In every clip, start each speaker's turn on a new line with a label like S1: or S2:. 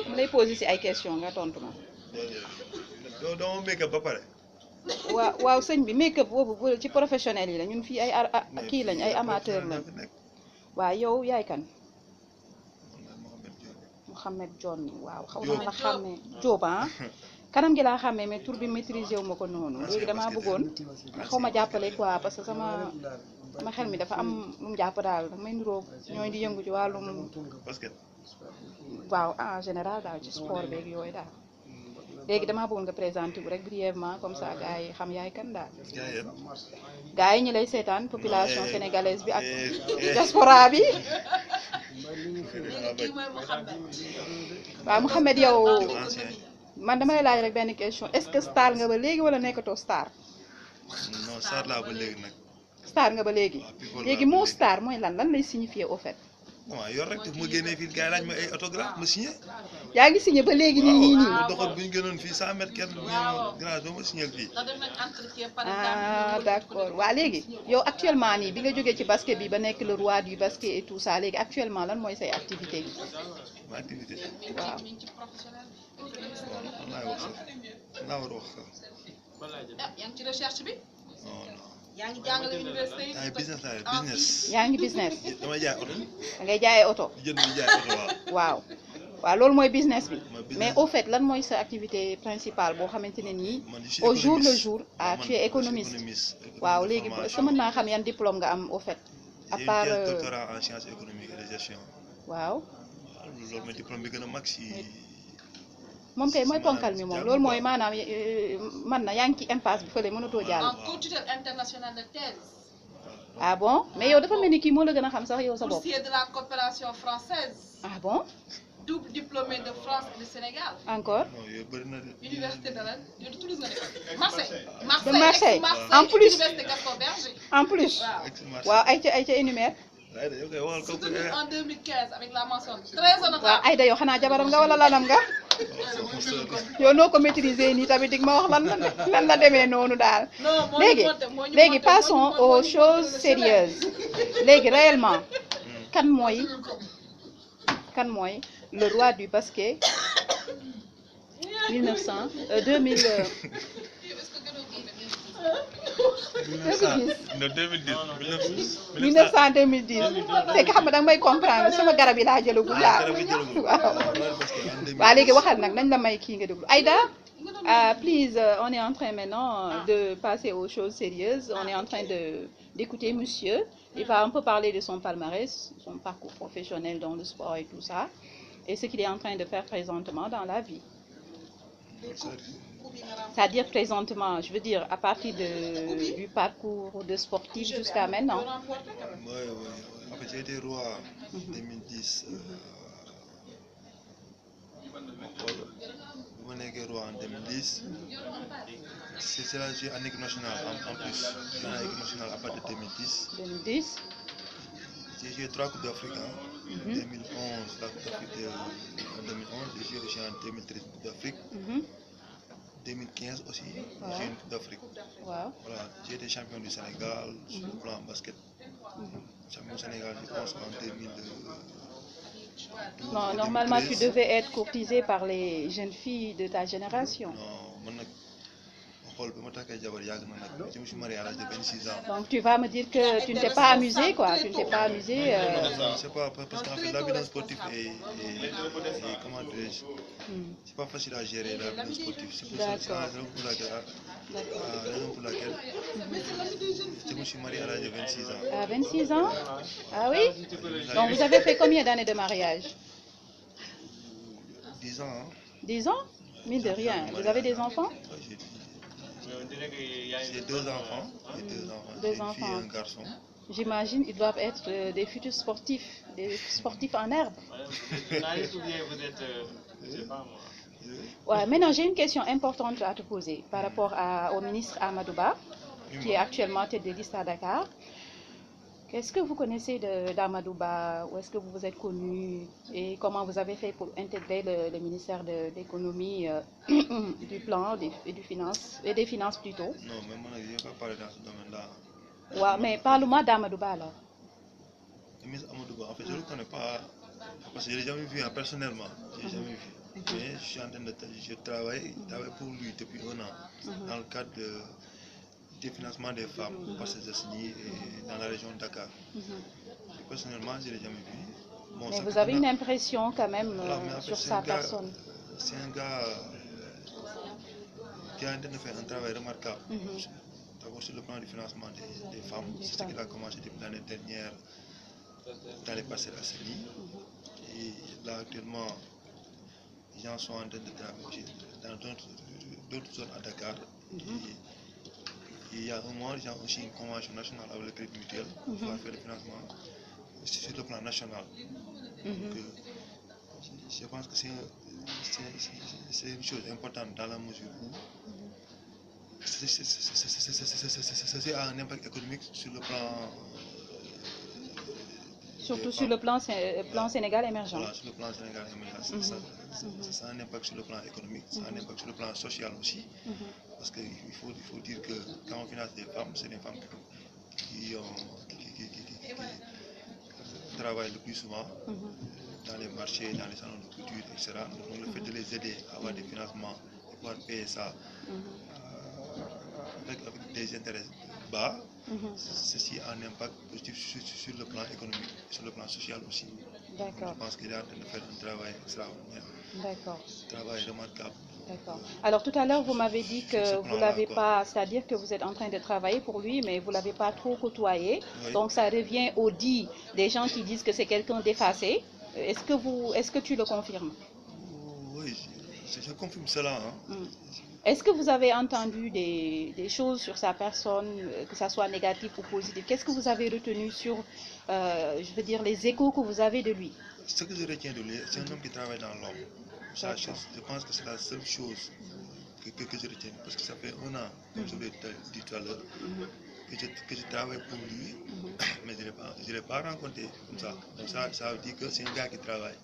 S1: mu lay posé si ay question nga tontu ma.
S2: doo make up ba pare.
S1: waaw sëñ bi make-up boobu ci professionnel yi la ñun fii ay kii lañ ay amateur lañ. waaw yow yaay kan. Mouhamed John waaw xaw naa la xàmmee Diop ah. kanam gi laa xàmmee mais tur bi maîtriser wu ma ko noonu léegi damaa bëggoon xaw ma jàppale quoi parce que sama xel mi dafa am lu mu jàpp daal damay niroo ñooy di yëngu ci wàllum
S2: basket.
S1: waaw en général daal ci sport beeg yooyu daal léegi damaa bëggoon nga présenté wu rek brièvement comme ça gars yi xam yaay kan daal. gars yi ñi lay seetaan population sénégalaise bi ak diaspora bi. waaw Mouhamed yow man dama lay laaj rek benn question est-ce que star nga ba léegi wala nekkatoo star.
S2: non star laa ba léegi nag.
S1: star nga ba léegi. léegi moo star mooy lan lay signifier au fait.
S2: waaw yor rek daf ma génnee fii gars yi laaj ma ay autographe ma signé.
S1: yaa ngi signé ba léegi nii.
S2: waaw doxal bu ñu gënoon fii 100 mètres kenn du ñu grâce doo ma signé fii.
S1: ah d'accord waa léegi yow actuellement nii bi nga jógee ci basket bi ba nekk le roi du basket et tout ça léegi actuellement lan mooy say activité yi.
S2: ma activité.
S1: waaw.
S2: lan laay wax sax lan laa war a wax sax.
S3: yaa ngi ci recherche bi.
S2: non non.
S3: yaa ngi jàngale université yi.
S2: ay business laa def business.
S1: yaa ngi business.
S2: damay jaay oto.
S1: da ngay jaayee oto.
S2: jënd di jaay oto
S1: waaw. waaw loolu mooy business bi. mais au fait lan mooy sa activité principale boo xamante ne nii. au jour le jour ah tu es économiste. waaw léegi sa mën naa xam yan diplôme nga am au fait. à part
S2: doctorat en sciences économiques et de gestion.
S1: waaw.
S2: loolu mooy diplôme bi gën a mag si.
S1: moom kay mooy ponkal mi moom loolu mooy maanaam man na yaa ngi ci impasse bi fële mënatoo jàll.
S3: en co-tutelle internationale de thèse.
S1: ah bon mais yow dafa mel ni kii moo la gën a xam sax yow sa bopp.
S3: boursier de la coopération française.
S1: ah bon.
S3: double diplômé de France et de Sénégal.
S1: encore.
S2: non yow bëri na de.
S3: université de la de Toulouse nga def. Marseille.
S1: de Marseille en plus
S3: université Gaston Berger.
S1: en plus. waaw ay ca énumère.
S3: soutenu en 2015 avec la mention très honorable.
S1: waaw Aïda yow xanaa jabaram nga wala lanam nga. yow noo ko maîtriser nii tamit dig ma wax lan la demee noonu daal. léegi passons aux choses sérieuses léegi réellement kan mooy le roi du basket 2000 fekk xam nga danga may comprendre sama garab yi laa jëlagul laa waaw léegi waxal nag nañ la may kii nga déglu Aïda please on est en train maintenant de passer aux choses sérieuses on est en train d'écouter monsieur il va un peu parler de son palmarès son parcours professionnel dans le sport et tout ça et ce qu'il est en train de faire présentement dans la vie. C'est-à-dire présentement, je veux dire, à partir du parcours de sportif jusqu'à maintenant.
S2: Oui. En fait, j'ai été roi en 2010. Je suis roi en 2010. C'est là que j'ai en équipe nationale en plus. J'ai en équipe nationale à partir de 2010.
S1: 2010.
S2: J'ai joué 3 Coupes d'Afrique. 2011, la Coupe d'Afrique en 2011. J'ai joué aussi en 2013 Coupe d'Afrique. 2015 aussi, j'ai une Coupe d'Afrique.
S1: Wow.
S2: Voilà, j'ai été champion du Sénégal sur le plan basket. Champion du Sénégal, je pense, en 2012.
S1: Non, normalement, tu devais être courtisé par les jeunes filles de ta génération.
S2: Non, je me suis marié à l'âge de 26 ans.
S1: Donc tu vas me dire que tu ne t'es pas amusé, quoi. Tu ne t'es pas amusé.
S2: Non, c'est pas parce qu'en fait, la vie d'un sportif est comment dirais-je, c'est pas facile à gérer la vie d'un sportif. C'est pour laquelle je me suis marié à l'âge de 26 ans.
S1: À 26 ans? Ah oui? Donc vous avez fait combien d'années de mariage?
S2: 10 ans. Hein?
S1: 10 ans? Mine de rien. Vous avez des enfants?
S2: J'ai 2 enfants.
S1: Deux
S2: une
S1: enfants.
S2: Fille et un garçon.
S1: J'imagine ils doivent être des futurs sportifs, des sportifs en herbe. Ouais, maintenant j'ai une question importante à te poser par rapport au ministre Amadou Ba, qui est actuellement tête de liste à Dakar. Qu'est-ce que vous connaissez d'Amadou Ba? Où est-ce que vous vous êtes connu? Et comment vous avez fait pour intégrer le ministère de l'économie, du plan et des finances plutôt?
S2: Non, mais moi, je ne vais pas parler dans ce domaine-là.
S1: Ouais, mais parle-moi d'Amadouba alors.
S2: Miss Amadouba, en fait, je ne le connais pas parce que je ne l'ai jamais vu personnellement. Je l'ai jamais vu. Mais je suis en train de je travaille pour lui depuis un an dans le cadre du financement des femmes parce que je signe dans la région de Dakar. Personnellement, je ne l'ai jamais vu. Bon,
S1: mais vous avez une impression quand même sur sa personne.
S2: C'est un gars qui a en train de faire un travail remarquable. D'abord sur le plan du financement des femmes, c'est ce qu'il a commencé depuis l'année dernière dans les Parcelles Assainies. Et là actuellement, les gens sont en train de travailler dans d'autres zones à Dakar. Et il y a un mois, ils ont aussi une convention nationale avec le Crédit Mutuel pour pouvoir faire le financement sur le plan national. Donc, je pense que c'est une chose importante dans la mesure où c'est un impact économique sur le plan.
S1: Surtout sur le plan Sénégal émergent.
S2: Voilà, sur le plan Sénégal émergent. Ça a un impact sur le plan économique, ça a un impact sur le plan social aussi. Parce qu'il faut dire que quand on finance des femmes, c'est des femmes qui travaillent le plus souvent dans les marchés, dans les salons de couture, etc. Donc le fait de les aider à avoir des financements et pouvoir payer ça avec des intérêts bas, ceci a un impact positif sur le plan économique et sur le plan social aussi.
S1: D'accord.
S2: Je pense qu'il est en train de faire un travail extraordinaire.
S1: D'accord.
S2: Un travail remarquable.
S1: D'accord. Alors tout à l'heure, vous m'avez dit que vous ne l'avez pas, c'est-à-dire que vous êtes en train de travailler pour lui, mais vous ne l'avez pas trop côtoyé. Oui. Donc ça revient au dit des gens qui disent que c'est quelqu'un d'effacé. Est-ce que tu le confirmes?
S2: Oui, je confirme cela.
S1: Est-ce que vous avez entendu des choses sur sa personne, que ce soit négatif ou positif? Qu'est-ce que vous avez retenu sur, je veux dire, les échos que vous avez de lui?
S2: Ce que je retiens de lui, c'est un homme qui travaille dans l'ombre. Je pense que c'est la seule chose que je retiens. Parce que ça fait un an, comme je l'ai dit tout à l'heure, que je travaille pour lui, mais je ne l'ai pas rencontré comme ça. Donc ça veut dire que c'est un gars qui travaille.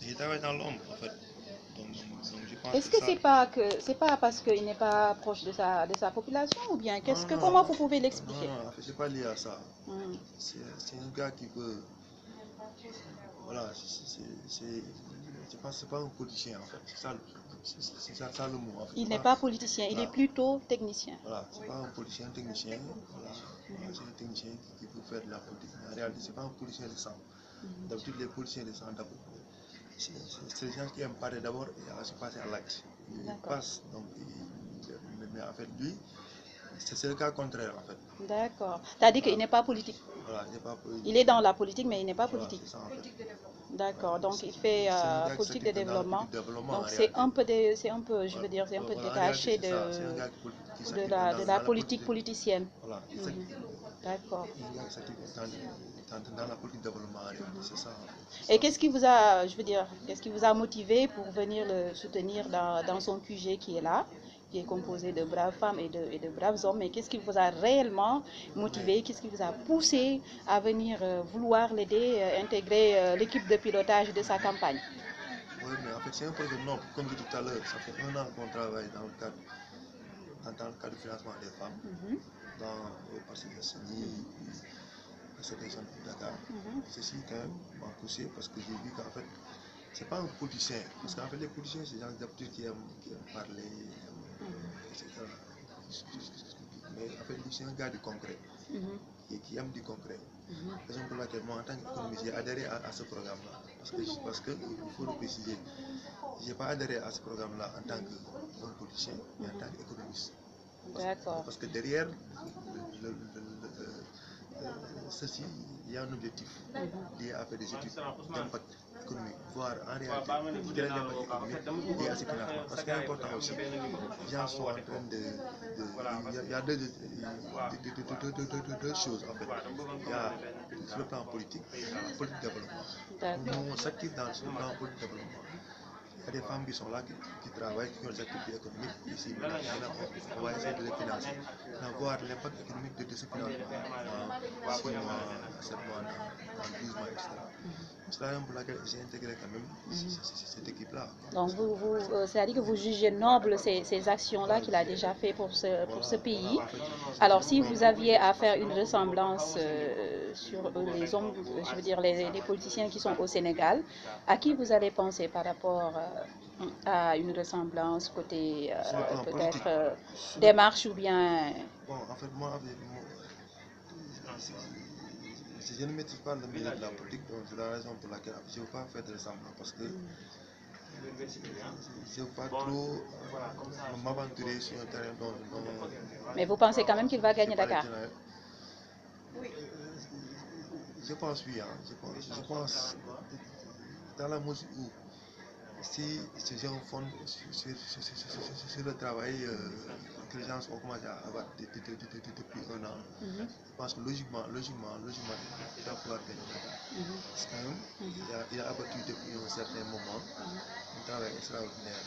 S2: Il travaille dans l'ombre, en fait.
S1: Est-ce que c'est pas parce qu'il n'est pas proche de sa population ou bien comment vous pouvez l'expliquer?
S2: Non, c'est pas lié à ça. C'est un gars qui veut. Voilà, je pense que c'est pas un politicien en fait. C'est ça le mot en fait.
S1: Il n'est pas politicien, il est plutôt technicien.
S2: Voilà, c'est pas un politicien, technicien. Voilà, c'est un technicien qui veut faire de la politique. Mais en réalité, c'est pas un politicien de sang. D'habitude, les politiciens de sang d'abord. C'est des gens qui aiment parler d'abord et se passer à l'acte. Ils passent, donc, mais en fait, lui, c'est le cas contraire en fait.
S1: D'accord. C'est-à-dire qu'il n'est pas politique.
S2: Voilà, il n'est pas politique.
S1: Il est dans la politique, mais il n'est pas politique.
S2: Voilà, c'est ça, en fait.
S1: D'accord, donc il fait politique de développement. Donc c'est un peu, je veux dire, c'est un peu détaché de la politique politicienne.
S2: Voilà,
S1: d'accord.
S2: Dans la politique de développement, c'est ça.
S1: Et qu'est-ce qui vous a, je veux dire, qu'est-ce qui vous a motivé pour venir le soutenir dans son QG qui est là, qui est composé de braves femmes et de braves hommes, mais qu'est-ce qui vous a réellement motivé, qu'est-ce qui vous a poussé à venir vouloir l'aider, intégrer l'équipe de pilotage de sa campagne?
S2: Oui, mais en fait, c'est un projet noble, comme je disais tout à l'heure, ça fait un an qu'on travaille dans le cadre du financement des femmes, dans les Parcelles Assainies, cette région de Dakar. Ceci quand même m'a poussé parce que j'ai vu qu'en fait, c'est pas un politicien, parce qu'en fait, les politiciens, c'est des gens d'habitude qui aiment parler, etc. Mais en fait, lui, c'est un gars du concret, qui aime du concret. Raison pour laquelle moi, en tant qu'économiste, j'ai adhéré à ce programme-là. Parce que il faut le préciser, je n'ai pas adhéré à ce programme-là en tant que politicien, mais en tant qu'économiste.
S1: D'accord.
S2: Parce que derrière ceci, il y a un objectif lié à faire des études d'impact économique, voire en réalité, quel est l'impact économique lié à ce financement. Parce qu'il est important aussi, les gens sont en train il y a deux choses en fait. Il y a sur le plan politique, politique de développement. Nous, on s'active dans le plan politique de développement. y a des femmes qui sont là, qui travaillent, qui ont des activités économiques ici. Maintenant, on va essayer de les financer, voir l'impact économique de ce financement dans 6 mois, 7 mois, dans 12 mois, etc. C'est la raison pour laquelle j'ai intégré quand même cette équipe-là.
S1: Donc, c'est-à-dire que vous jugez noble ces actions-là qu'il a déjà fait pour ce pays. Alors, si vous aviez à faire une ressemblance sur les hommes, je veux dire les politiciens qui sont au Sénégal, à qui vous allez penser par rapport à une ressemblance côté peut-être démarche ou bien...
S2: Bon, en fait, moi, je ne maîtrise pas le milieu de la politique, donc c'est la raison pour laquelle je ne veux pas faire de ressemblance parce que je ne veux pas trop m'aventurer sur un terrain dont...
S1: Mais vous pensez quand même qu'il va gagner Dakar?
S2: Je pense oui, hein. Je pense dans la mesure où si j'ai un fond sur le travail que les gens ont commencé à avoir depuis 1 an, je pense que logiquement, il va pouvoir gagner Dakar. Parce que quand même, il a abattu depuis un certain moment un travail extraordinaire,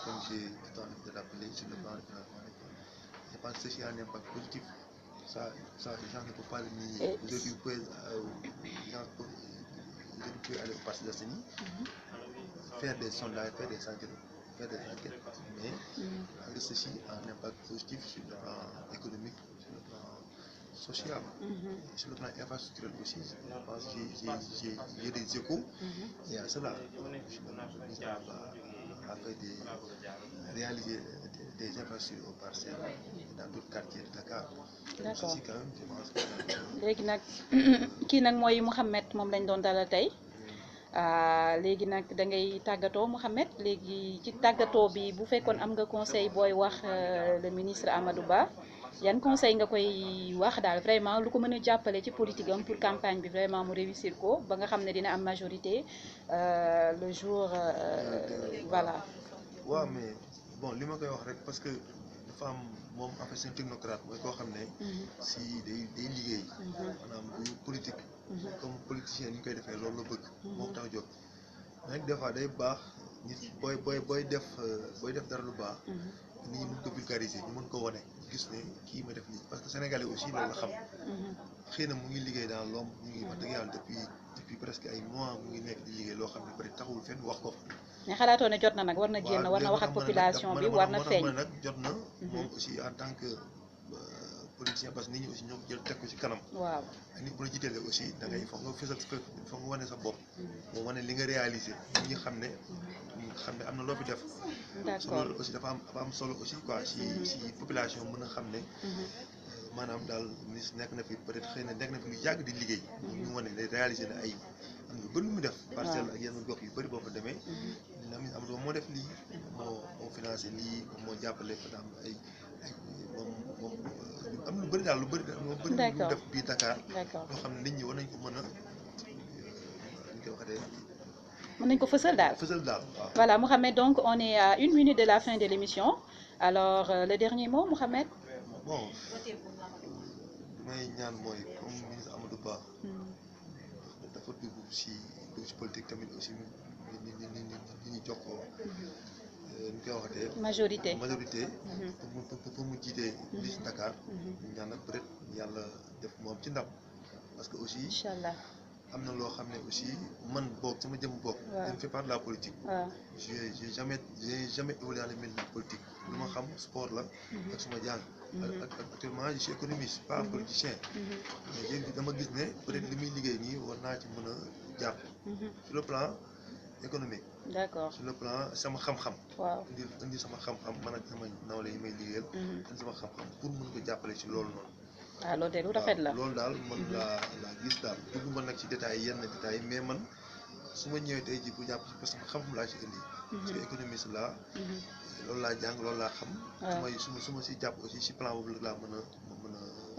S2: comme j'ai tout envie de rappeler sur le plan de financement. Je pense que ceci a un impact positif. Ça, les gens ne peuvent pas le nier. Aujourd'hui, vous pouvez aller au Parcelles Assainies, faire des sondages, faire des enquêtes, mais ceci a un impact positif sur le plan économique, sur le plan social, sur le plan infrastructurel aussi. Je pense que j'ai des échos et à cela, le ministre a réalisé des infrastructures aux parcelles dans d'autres quartiers de Dakar.
S1: D'accord.
S2: Ceci quand même, je pense que...
S1: léegi nag kii nag mooy Mouhamed moom lañ doon dalal tey léegi nag da ngay tàggatoo Mouhamed léegi ci tàggatoo bi bu fekkoon am nga conseil booy wax le ministre Amadou Ba yan conseil nga koy wax daal vraiment lu ko mën a jàppale ci politique am pour campagne bi vraiment mu réussir ko ba nga xam ne dina am majorité le jour voilà.
S2: waaw mais bon li ma koy wax rek parce que dafa am moom en fait c'est un technocrate mooy koo xam ne si day liggéey maanaam du politique comme politicien ni ñu koy defee loolu la bëgg moo tax jóg nag des fois day baax nit booy def dara lu baax nit ñi mën ko vulgariser ñu mën ko wane gis ne kii ma def nii parce que sénégalais aussi loolu la xam xëy na mu ngi liggéey dans l'ombre mu ngi wax dëgg yàlla depuis presque ay mois mu ngi nekk di liggéey loo xam ne peut être taxul fenn wax ko
S1: mais xalaatoo ne jot na nag war na génn war na wax ak population bi war na feeñ
S2: nag jot na moom aussi en tant que politicien parce que nit ñi aussi ñoo ko jël teg ko ci kanam
S1: waaw
S2: ak nit bu la jiitalee aussi da ngay foog nga fësal foog nga wane sa bopp moo wane li nga réalisé nit ñi xam ne am na loo fi def loolu aussi dafa am solo aussi quoi si population mën a xam ne maanaam daal ministre nekk na fi peut être xëy na nekk na fi lu yàgg di liggéey ñu wane ne réalisé na ay am na bëri lu mu def parcelle ak yenn gox yu bëri boo fa demee am moo def lii moo financé lii moo jàppale par exemple ay moom am lu bëri daal lu bëri lu def biir Dakar loo xam ne nit ñi war nañ ko mën a ñu koy waxee
S1: mën nañ ko fësal daal
S2: waaw.
S1: Voilà Mouhamed, donc on est à 1 minute de la fin de l'émission alors le dernier mot Mouhamed.
S2: Bon may ñaan mooy comme ministre Amadou Ba dafa dugg si politique tamit aussi ñu jox ko ñu koy waxatee majorité pour mu jiitee liste Dakar ñaan nag peut être yàlla def moom ci ndam parce que aussi
S1: inchallah
S2: am na loo xam ne aussi man boog sama jëm boog je ne fais pas de la politique j'ai jamais évolué dans le milieu de la politique lu ma xam sport la ak suma jàng actuellement je suis économiste pas politicien mais dama gis ne peut être li muy liggéey nii war naa ci mën a jàpp sur le plan économique
S1: d'accord
S2: sur le plan sama xam-xam
S1: waaw
S2: indi sama xam-xam man ak sama nawle yi may liggéeyal indi sama xam-xam pour mën ko jàppale ci loolu noonu
S1: loolu de lu rafet la
S2: loolu daal man laa gis daal dugguma nag ci détails yenn détails mais man su ma ñëwee tey ji bu jàpp ci parce que xam-xam laa ci indi parce que économiste laa loolu laa jàng loolu laa xam su ma si jàpp aussi si plan boobu laa mën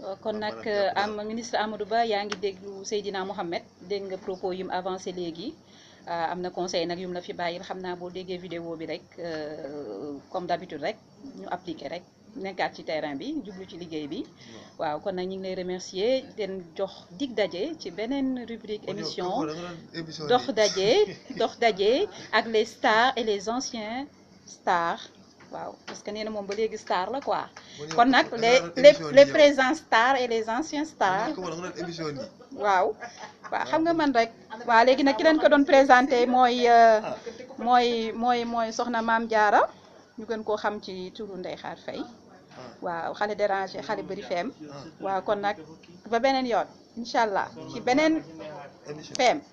S2: a
S1: kon nag am ministre Amadou Ba yaa ngi déglu Seydina Mouhamed dégg nga propos yu mu avancé léegi am na conseil nag yu mu la fi bàyyil xam naa boo déggee vidéo bi rek comme d'habitude rek ñu appliqué rek nekkaat ci terrain bi jublu ci liggéey bi waaw kon nag ñu ngi lay remercier den jox dig daje ci beneen rubrique émission dox daje ak les stars et les anciens stars waaw parce que nee na moom ba léegi star la quoi kon nag les présents stars et les anciens stars waaw xam nga man rek waaw léegi nag ki leen ko doon présenté mooy soxna Maam Jaara ñu gën koo xam ci turu Ndeye Khar Faye waaw xale dérangé xale bëri feem waaw kon nag ba beneen yoon incha allah ci beneen feem